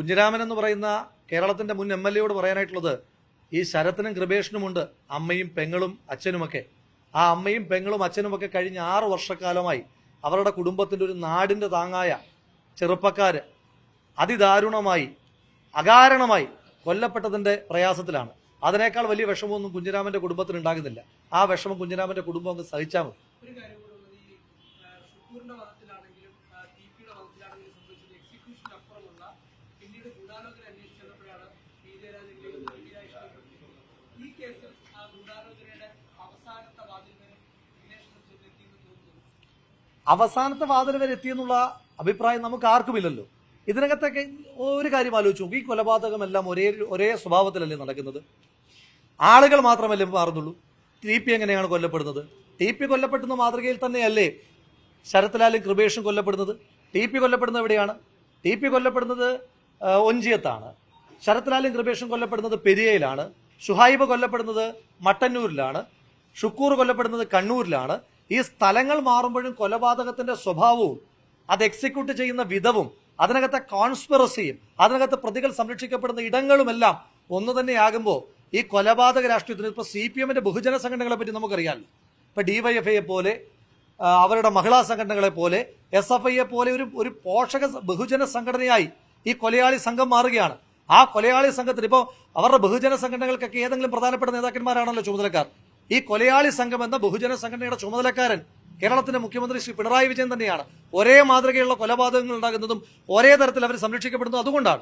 കുഞ്ഞിരാമൻ എന്ന് പറയുന്ന കേരളത്തിന്റെ മുൻ MLA പറയാനായിട്ടുള്ളത്, ഈ ശരത്തിനും കൃപേഷനുമുണ്ട് അമ്മയും പെങ്ങളും അച്ഛനുമൊക്കെ. ആ അമ്മയും പെങ്ങളും അച്ഛനുമൊക്കെ കഴിഞ്ഞ 6 വർഷക്കാലമായി അവരുടെ കുടുംബത്തിന്റെ ഒരു നാടിന്റെ താങ്ങായ ചെറുപ്പക്കാര് അതിദാരുണമായി അകാരണമായി കൊല്ലപ്പെട്ടതിന്റെ പ്രയാസത്തിലാണ്. അതിനേക്കാൾ വലിയ വിഷമമൊന്നും കുഞ്ഞിരാമന്റെ കുടുംബത്തിന് ഉണ്ടാകുന്നില്ല. ആ വിഷമം കുഞ്ഞിരാമന്റെ കുടുംബം അങ്ങ് സഹിച്ചാൽ മതി. അവസാനത്തെ വാതിൽ വരെ എത്തിയെന്നുള്ള അഭിപ്രായം നമുക്ക് ആർക്കുമില്ലല്ലോ. ഇതിനകത്തൊക്കെ ഒരു കാര്യം ആലോചിച്ചു, ഈ കൊലപാതകമെല്ലാം ഒരേ സ്വഭാവത്തിലല്ലേ നടക്കുന്നത്? ആളുകൾ മാത്രമല്ലേ മാറുന്നുള്ളൂ. TP എങ്ങനെയാണ് കൊല്ലപ്പെടുന്നത്? TP കൊല്ലപ്പെടുന്ന മാതൃകയിൽ തന്നെയല്ലേ ശരത്ലാലും കൃപേഷും കൊല്ലപ്പെടുന്നത്? TP കൊല്ലപ്പെടുന്നത് എവിടെയാണ്? TP കൊല്ലപ്പെടുന്നത് ഒഞ്ചിയത്താണ്. ശരത്ലാലും കൃപേഷും കൊല്ലപ്പെടുന്നത് പെരിയയിലാണ്. ഷുഹൈബ് കൊല്ലപ്പെടുന്നത് മട്ടന്നൂരിലാണ്. ഷുക്കൂർ കൊല്ലപ്പെടുന്നത് കണ്ണൂരിലാണ്. ഈ സ്ഥലങ്ങൾ മാറുമ്പോഴും കൊലപാതകത്തിന്റെ സ്വഭാവവും അത് എക്സിക്യൂട്ട് ചെയ്യുന്ന വിധവും അതിനകത്തെ കോൺസ്പിറസിയും അതിനകത്ത് പ്രതികൾ സംരക്ഷിക്കപ്പെടുന്ന ഇടങ്ങളുമെല്ലാം ഒന്നു തന്നെയാകുമ്പോൾ ഈ കൊലപാതക രാഷ്ട്രീയത്തിന് ഇപ്പൊ CPMന്റെ ബഹുജന സംഘടനകളെ പറ്റി നമുക്കറിയാമല്ലോ. ഇപ്പൊ DYFI പോലെ, അവരുടെ മഹിളാ സംഘടനകളെ പോലെ, SFI പോലെ ഒരു പോഷക ബഹുജന സംഘടനയായി ഈ കൊലയാളി സംഘം മാറുകയാണ്. ആ കൊലയാളി സംഘത്തിന് ഇപ്പോൾ അവരുടെ ബഹുജന സംഘടനകൾക്കൊക്കെ ഏതെങ്കിലും പ്രധാനപ്പെട്ട നേതാക്കന്മാരാണല്ലോ ചുമതലക്കാർ. ഈ കൊലയാളി സംഘം എന്ന ബഹുജന സംഘടനയുടെ ചുമതലക്കാരൻ കേരളത്തിന്റെ മുഖ്യമന്ത്രി ശ്രീ പിണറായി വിജയൻ തന്നെയാണ്. ഒരേ മാതൃകയുള്ള കൊലപാതകങ്ങൾ ഉണ്ടാകുന്നതും ഒരേ തരത്തിൽ അവർ സംരക്ഷിക്കപ്പെടുന്നതും അതുകൊണ്ടാണ്.